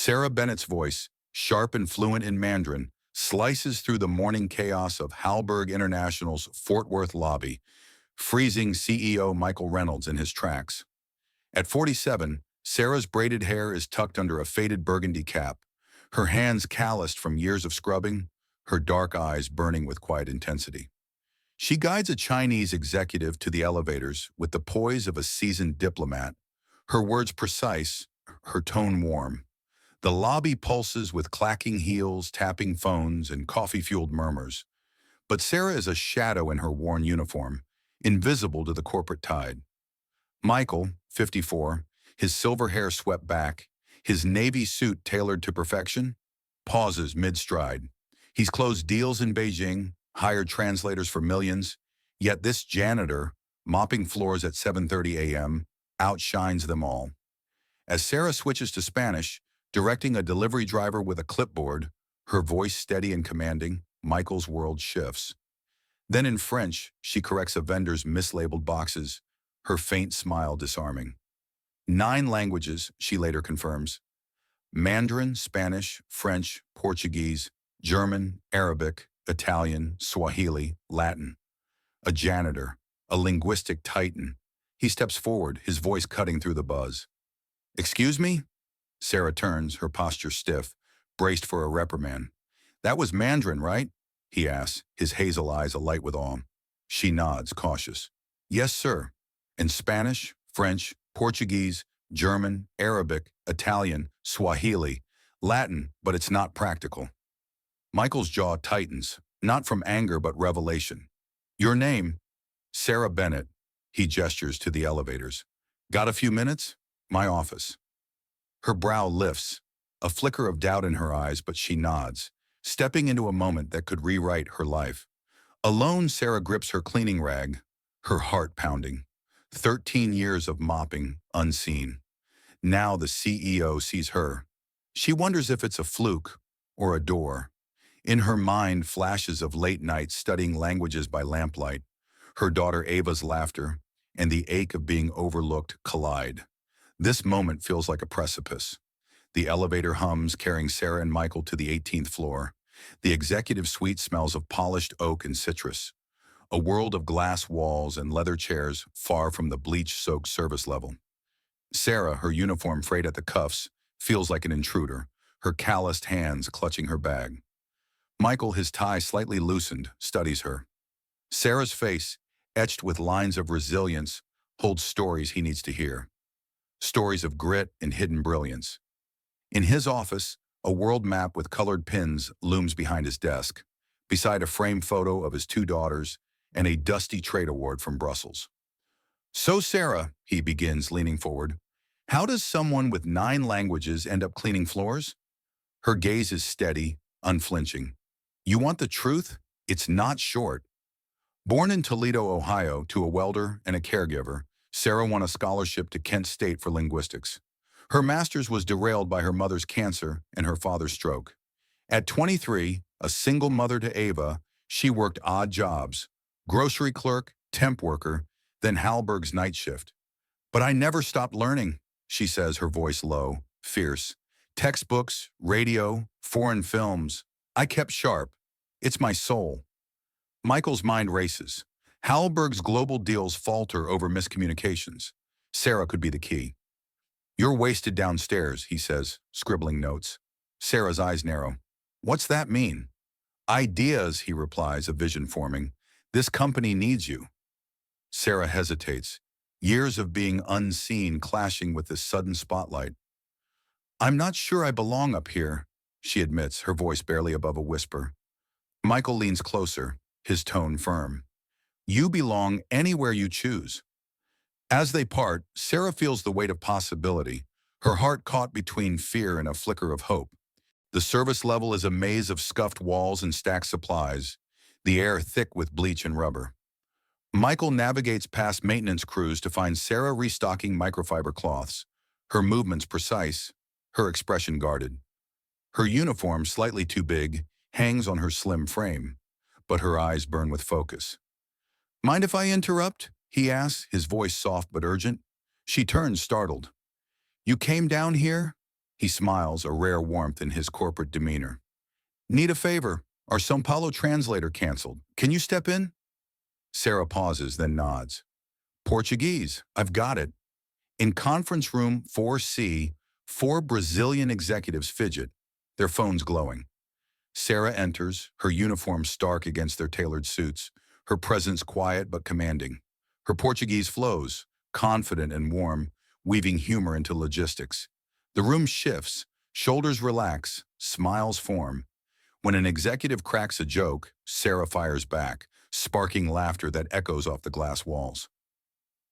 Sarah Bennett's voice, sharp and fluent in Mandarin, slices through the morning chaos of Halberg International's Fort Worth lobby, freezing CEO Michael Reynolds in his tracks. At 47, Sarah's braided hair is tucked under a faded burgundy cap, her hands calloused from years of scrubbing, her dark eyes burning with quiet intensity. She guides a Chinese executive to the elevators with the poise of a seasoned diplomat, her words precise, her tone warm. The lobby pulses with clacking heels, tapping phones, and coffee-fueled murmurs. But Sarah is a shadow in her worn uniform, invisible to the corporate tide. Michael, 54, his silver hair swept back, his navy suit tailored to perfection, pauses mid-stride. He's closed deals in Beijing, hired translators for millions, yet this janitor, mopping floors at 7:30 a.m., outshines them all. As Sarah switches to Spanish, directing a delivery driver with a clipboard, her voice steady and commanding, Michael's world shifts. Then in French, she corrects a vendor's mislabeled boxes, her faint smile disarming. 9 languages, she later confirms. Mandarin, Spanish, French, Portuguese, German, Arabic, Italian, Swahili, Latin. A janitor, a linguistic titan. He steps forward, his voice cutting through the buzz. "Excuse me?" Sarah turns, her posture stiff, braced for a reprimand. "That was Mandarin, right?" he asks, his hazel eyes alight with awe. She nods, cautious. "Yes, sir." In Spanish, French, Portuguese, German, Arabic, Italian, Swahili, Latin, but it's not practical. Michael's jaw tightens, not from anger but revelation. "Your name?" "Sarah Bennett." He gestures to the elevators. "Got a few minutes?" "My office." Her brow lifts, a flicker of doubt in her eyes, but she nods, stepping into a moment that could rewrite her life. Alone, Sarah grips her cleaning rag, her heart pounding. 13 years of mopping, unseen. Now the CEO sees her. She wonders if it's a fluke or a door. In her mind, flashes of late nights studying languages by lamplight, her daughter Ava's laughter, and the ache of being overlooked collide. This moment feels like a precipice. The elevator hums, carrying Sarah and Michael to the 18th floor. The executive suite smells of polished oak and citrus. A world of glass walls and leather chairs far from the bleach-soaked service level. Sarah, her uniform frayed at the cuffs, feels like an intruder, her calloused hands clutching her bag. Michael, his tie slightly loosened, studies her. Sarah's face, etched with lines of resilience, holds stories he needs to hear. Stories of grit and hidden brilliance. In his office, a world map with colored pins looms behind his desk, beside a framed photo of his 2 daughters and a dusty trade award from Brussels. "So Sarah," he begins, leaning forward, "how does someone with 9 languages end up cleaning floors?" Her gaze is steady, unflinching. "You want the truth? It's not short." Born in Toledo, Ohio, to a welder and a caregiver, Sarah won a scholarship to Kent State for linguistics. Her master's was derailed by her mother's cancer and her father's stroke. At 23, a single mother to Ava, she worked odd jobs, grocery clerk, temp worker, then Halberg's night shift. "But I never stopped learning," she says, her voice low, fierce. "Textbooks, radio, foreign films. I kept sharp. It's my soul." Michael's mind races. Halberg's global deals falter over miscommunications. Sarah could be the key. "You're wasted downstairs," he says, scribbling notes. Sarah's eyes narrow. "What's that mean?" "Ideas," he replies, a vision forming. "This company needs you." Sarah hesitates, years of being unseen clashing with this sudden spotlight. "I'm not sure I belong up here," she admits, her voice barely above a whisper. Michael leans closer, his tone firm. "You belong anywhere you choose." As they part, Sarah feels the weight of possibility, her heart caught between fear and a flicker of hope. The service level is a maze of scuffed walls and stacked supplies, the air thick with bleach and rubber. Michael navigates past maintenance crews to find Sarah restocking microfiber cloths, her movements precise, her expression guarded. Her uniform, slightly too big, hangs on her slim frame, but her eyes burn with focus. "Mind if I interrupt?" he asks, his voice soft but urgent. She turns, startled. "You came down here?" He smiles, a rare warmth in his corporate demeanor. Need a favor. Our São Paulo translator canceled. Can you step in? Sarah pauses, then nods. Portuguese. I've got it. In conference room 4C, four Brazilian executives fidget, their phones glowing. Sarah enters, her uniform stark against their tailored suits, her presence quiet but commanding. Her Portuguese flows, confident and warm, weaving humor into logistics. The room shifts, shoulders relax, smiles form. When an executive cracks a joke, Sarah fires back, sparking laughter that echoes off the glass walls.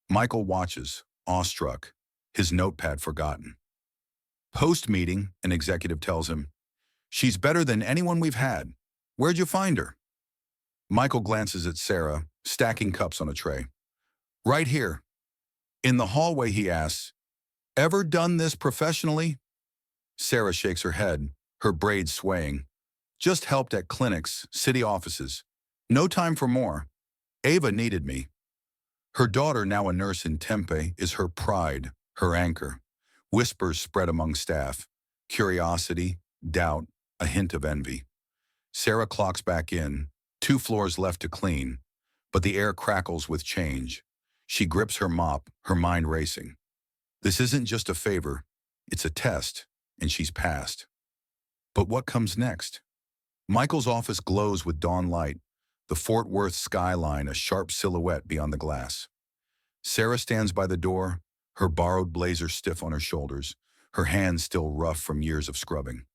Michael watches, awestruck, his notepad forgotten. Post-meeting, an executive tells him, "She's better than anyone we've had. Where'd you find her?" Michael glances at Sarah, stacking cups on a tray. "Right here." In the hallway, he asks, "Ever done this professionally?" Sarah shakes her head, her braids swaying. "Just helped at clinics, city offices. No time for more. Ava needed me." Her daughter, now a nurse in Tempe, is her pride, her anchor. Whispers spread among staff. Curiosity, doubt, a hint of envy. Sarah clocks back in, 2 floors left to clean, but the air crackles with change. She grips her mop, her mind racing. This isn't just a favor, it's a test, and she's passed. But what comes next? Michael's office glows with dawn light, the Fort Worth skyline a sharp silhouette beyond the glass. Sarah stands by the door, her borrowed blazer stiff on her shoulders, her hands still rough from years of scrubbing.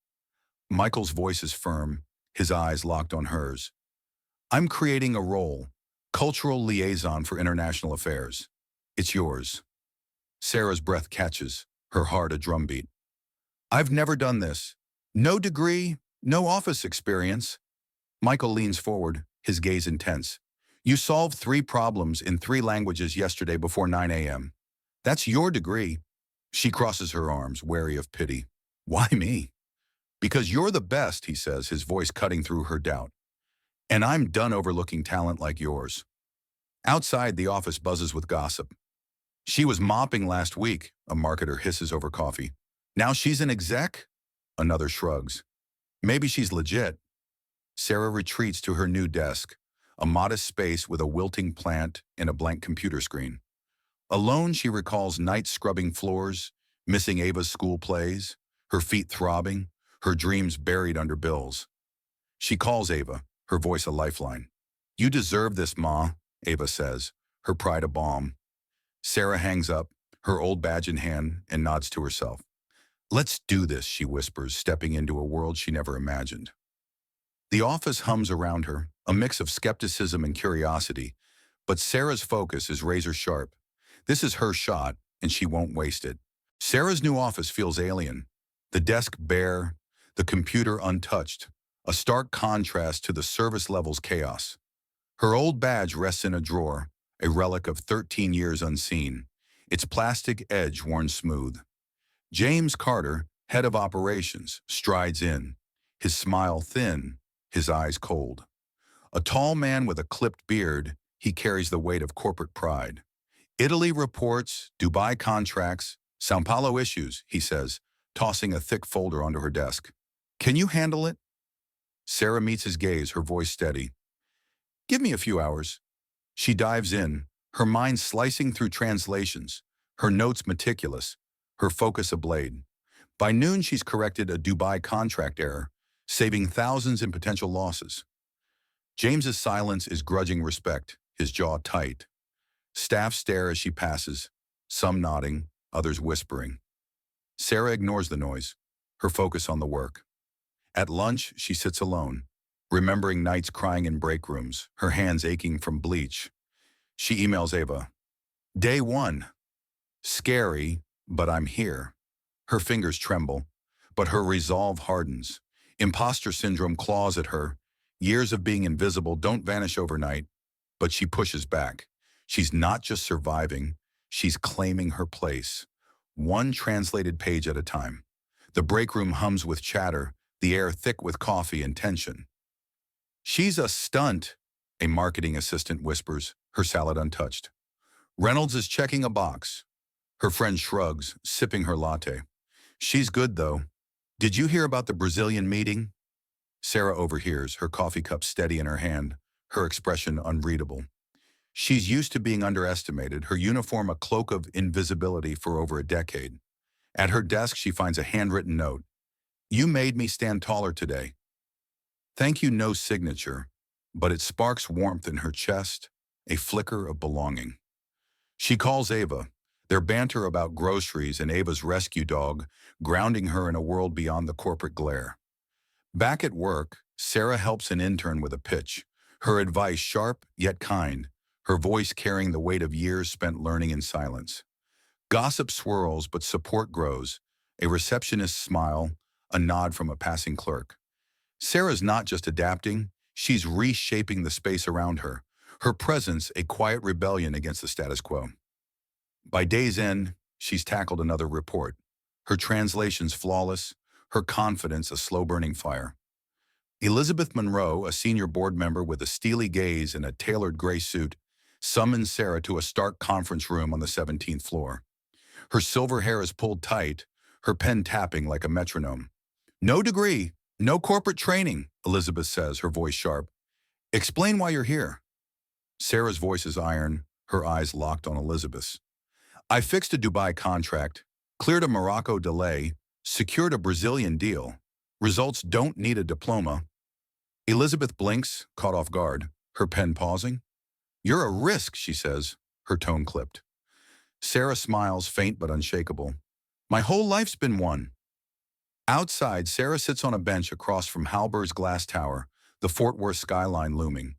Michael's voice is firm, his eyes locked on hers. "I'm creating a role, cultural liaison for international affairs. It's yours." Sarah's breath catches, her heart a drumbeat. "I've never done this. No degree, no office experience." Michael leans forward, his gaze intense. "You solved 3 problems in 3 languages yesterday before 9 a.m. That's your degree." She crosses her arms, wary of pity. "Why me?" "Because you're the best," he says, his voice cutting through her doubt. "And I'm done overlooking talent like yours." Outside, the office buzzes with gossip. "She was mopping last week," a marketer hisses over coffee. "Now she's an exec?" Another shrugs. "Maybe she's legit." Sarah retreats to her new desk, a modest space with a wilting plant and a blank computer screen. Alone, she recalls nights scrubbing floors, missing Ava's school plays, her feet throbbing, her dreams buried under bills. She calls Ava, her voice a lifeline. "You deserve this, Ma," Ava says, her pride a balm. Sarah hangs up, her old badge in hand, and nods to herself. "Let's do this," she whispers, stepping into a world she never imagined. The office hums around her, a mix of skepticism and curiosity, but Sarah's focus is razor sharp. This is her shot, and she won't waste it. Sarah's new office feels alien. The desk bare, the computer untouched, a stark contrast to the service level's chaos. Her old badge rests in a drawer, a relic of 13 years unseen, its plastic edge worn smooth. James Carter, head of operations, strides in, his smile thin, his eyes cold. A tall man with a clipped beard, he carries the weight of corporate pride. "Italy reports, Dubai contracts, São Paulo issues," he says, tossing a thick folder onto her desk. "Can you handle it?" Sarah meets his gaze, her voice steady. "Give me a few hours." She dives in, her mind slicing through translations, her notes meticulous, her focus a blade. By noon, she's corrected a Dubai contract error, saving thousands in potential losses. James's silence is grudging respect, his jaw tight. Staff stare as she passes, some nodding, others whispering. Sarah ignores the noise, her focus on the work. At lunch, she sits alone, remembering nights crying in break rooms, her hands aching from bleach. She emails Ava. "Day 1. Scary, but I'm here." Her fingers tremble, but her resolve hardens. Imposter syndrome claws at her. Years of being invisible don't vanish overnight, but she pushes back. She's not just surviving, she's claiming her place. One translated page at a time. The break room hums with chatter, the air thick with coffee and tension. "She's a stunt," a marketing assistant whispers, her salad untouched. "Reynolds is checking a box." Her friend shrugs, sipping her latte. She's good, though. Did you hear about the Brazilian meeting? Sarah overhears, her coffee cup steady in her hand, her expression unreadable. She's used to being underestimated, her uniform a cloak of invisibility for over a decade. At her desk, she finds a handwritten note. You made me stand taller today. Thank you, no signature, but it sparks warmth in her chest, a flicker of belonging. She calls Ava, their banter about groceries and Ava's rescue dog, grounding her in a world beyond the corporate glare. Back at work, Sarah helps an intern with a pitch, her advice sharp yet kind, her voice carrying the weight of years spent learning in silence. Gossip swirls, but support grows. A receptionist's smile, a nod from a passing clerk. Sarah's not just adapting, she's reshaping the space around her. Her presence, a quiet rebellion against the status quo. By day's end, she's tackled another report. Her translations flawless, her confidence a slow-burning fire. Elizabeth Monroe, a senior board member with a steely gaze and a tailored gray suit, summons Sarah to a stark conference room on the 17th floor. Her silver hair is pulled tight, her pen tapping like a metronome. No degree, no corporate training, Elizabeth says, her voice sharp. Explain why you're here. Sarah's voice is iron, her eyes locked on Elizabeth's. I fixed a Dubai contract, cleared a Morocco delay, secured a Brazilian deal. Results don't need a diploma. Elizabeth blinks, caught off guard, her pen pausing. You're a risk, she says, her tone clipped. Sarah smiles, faint but unshakable. My whole life's been one. Outside, Sarah sits on a bench across from Halber's glass tower, the Fort Worth skyline looming.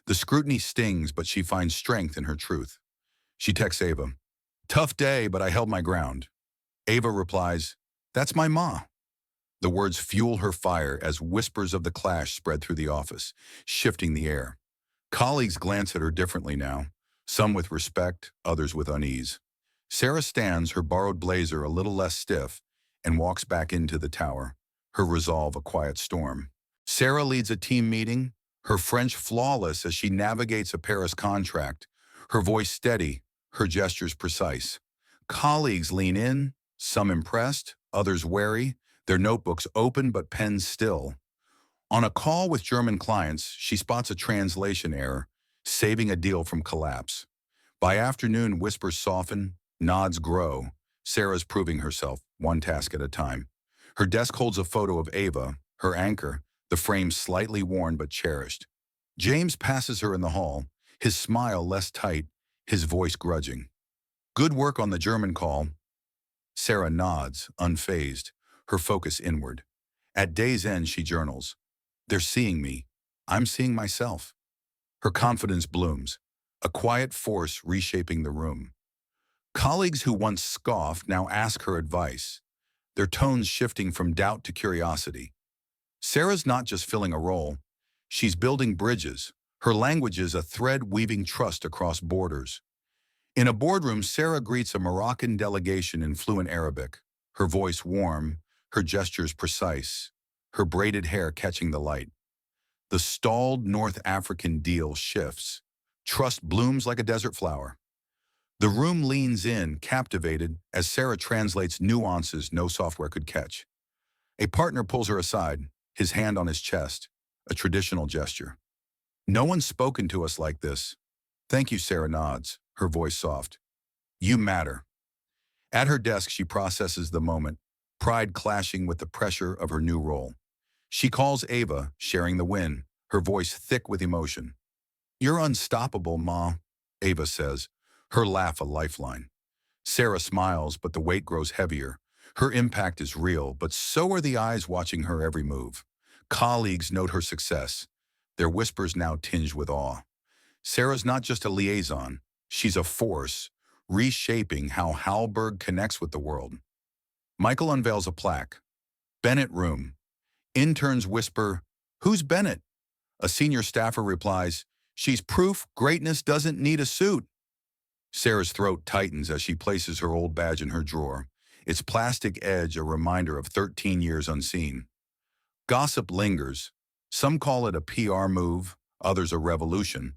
The scrutiny stings, but she finds strength in her truth. She texts Ava. Tough day, but I held my ground. Ava replies, That's my ma. The words fuel her fire as whispers of the clash spread through the office, shifting the air. Colleagues glance at her differently now, some with respect, others with unease. Sarah stands, her borrowed blazer a little less stiff, and walks back into the tower, her resolve a quiet storm. Sarah leads a team meeting, her French flawless as she navigates a Paris contract, her voice steady, her gestures precise. Colleagues lean in, some impressed, others wary, their notebooks open but pens still. On a call with German clients, she spots a translation error, saving a deal from collapse. By afternoon, whispers soften, nods grow. Sarah's proving herself, one task at a time. Her desk holds a photo of Ava, her anchor, the frame slightly worn but cherished. James passes her in the hall, his smile less tight, his voice grudging. Good work on the German call. Sarah nods, unfazed, her focus inward. At day's end, she journals. They're seeing me. I'm seeing myself. Her confidence blooms, a quiet force reshaping the room. Colleagues who once scoffed now ask her advice, their tones shifting from doubt to curiosity. Sarah's not just filling a role, she's building bridges. Her language is a thread weaving trust across borders. In a boardroom, Sarah greets a Moroccan delegation in fluent Arabic, her voice warm, her gestures precise, her braided hair catching the light. The stalled North African deal shifts. Trust blooms like a desert flower. The room leans in, captivated, as Sarah translates nuances no software could catch. A partner pulls her aside, his hand on his chest, a traditional gesture. No one's spoken to us like this. Thank you, Sarah nods, her voice soft. You matter. At her desk, she processes the moment, pride clashing with the pressure of her new role. She calls Ava, sharing the win, her voice thick with emotion. You're unstoppable, Ma, Ava says, her laugh a lifeline. Sarah smiles, but the weight grows heavier. Her impact is real, but so are the eyes watching her every move. Colleagues note her success, their whispers now tinged with awe. Sarah's not just a liaison, she's a force, reshaping how Halberg connects with the world. Michael unveils a plaque. Bennett Room. Interns whisper, Who's Bennett? A senior staffer replies, She's proof greatness doesn't need a suit. Sarah's throat tightens as she places her old badge in her drawer, its plastic edge a reminder of 13 years unseen. Gossip lingers. Some call it a PR move, others a revolution,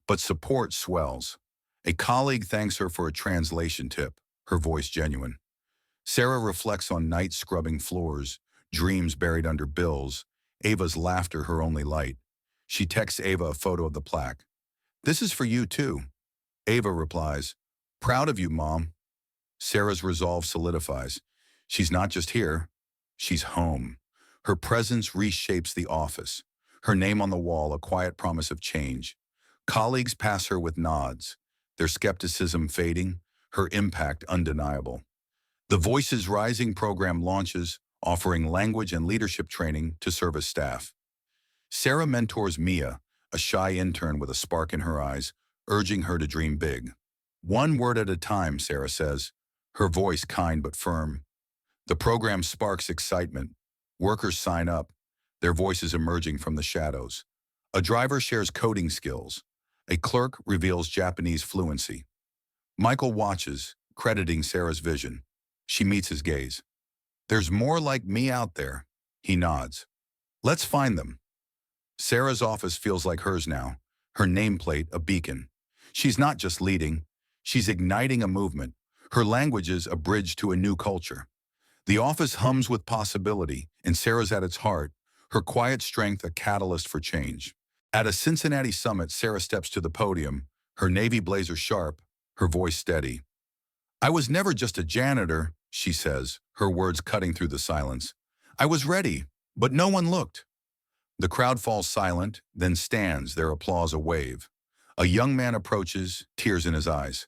but support swells. A colleague thanks her for a translation tip, her voice genuine. Sarah reflects on nights scrubbing floors, dreams buried under bills, Ava's laughter her only light. She texts Ava a photo of the plaque. "This is for you, too." Ava replies, "Proud of you, Mom." Sarah's resolve solidifies. She's not just here, she's home. Her presence reshapes the office. Her name on the wall, a quiet promise of change. Colleagues pass her with nods, their skepticism fading, her impact undeniable. The Voices Rising program launches, offering language and leadership training to service staff. Sarah mentors Mia, a shy intern with a spark in her eyes, urging her to dream big. One word at a time, Sarah says, her voice kind but firm. The program sparks excitement. Workers sign up, their voices emerging from the shadows. A driver shares coding skills. A clerk reveals Japanese fluency. Michael watches, crediting Sarah's vision. She meets his gaze. "There's more like me out there." He nods. "Let's find them." Sarah's office feels like hers now, her nameplate a beacon. She's not just leading, she's igniting a movement. Her language is a bridge to a new culture. The office hums with possibility, and Sarah's at its heart, her quiet strength a catalyst for change. At a Cincinnati summit, Sarah steps to the podium, her navy blazer sharp, her voice steady. "I was never just a janitor," she says, her words cutting through the silence. "I was ready, but no one looked." The crowd falls silent, then stands, their applause a wave. A young man approaches, tears in his eyes.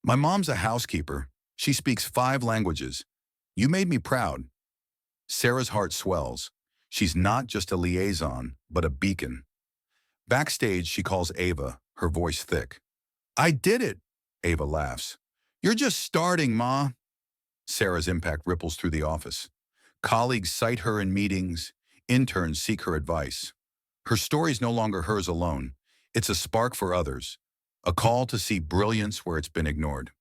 "My mom's a housekeeper. She speaks 5 languages. You made me proud." Sarah's heart swells. She's not just a liaison, but a beacon. Backstage, she calls Ava, her voice thick. "I did it," Ava laughs. "You're just starting, Ma." Sarah's impact ripples through the office. Colleagues cite her in meetings, interns seek her advice. Her story's no longer hers alone. It's a spark for others, a call to see brilliance where it's been ignored.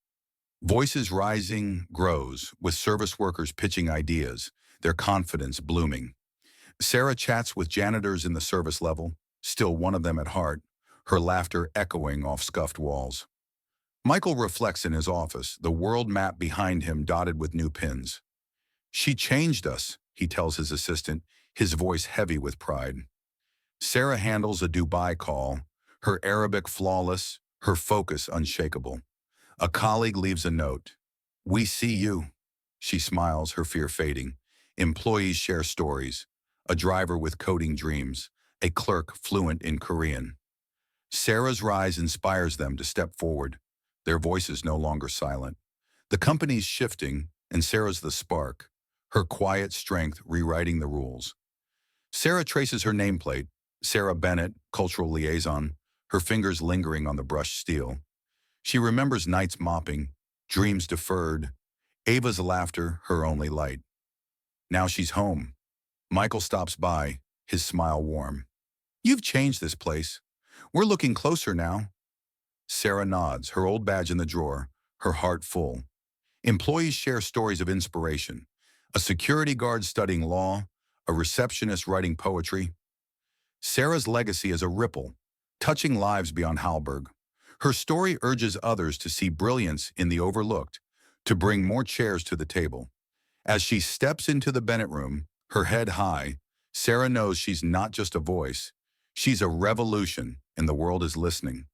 Voices Rising grows, with service workers pitching ideas, their confidence blooming. Sarah chats with janitors in the service level, still one of them at heart, her laughter echoing off scuffed walls. Michael reflects in his office, the world map behind him dotted with new pins. "She changed us," he tells his assistant, his voice heavy with pride. Sarah handles a Dubai call, her Arabic flawless, her focus unshakable. A colleague leaves a note. "We see you." She smiles, her fear fading. Employees share stories. A driver with coding dreams. A clerk fluent in Korean. Sarah's rise inspires them to step forward, their voices no longer silent. The company's shifting, and Sarah's the spark, her quiet strength rewriting the rules. Sarah traces her nameplate, Sarah Bennett, cultural liaison, her fingers lingering on the brushed steel. She remembers nights mopping, dreams deferred, Ava's laughter her only light. Now she's home. Michael stops by, his smile warm. "You've changed this place. We're looking closer now." Sarah nods, her old badge in the drawer, her heart full. Employees share stories of inspiration. A security guard studying law, a receptionist writing poetry. Sarah's legacy is a ripple, touching lives beyond Halberg. Her story urges others to see brilliance in the overlooked, to bring more chairs to the table. As she steps into the Bennett room, her head high, Sarah knows she's not just a voice, she's a revolution, and the world is listening.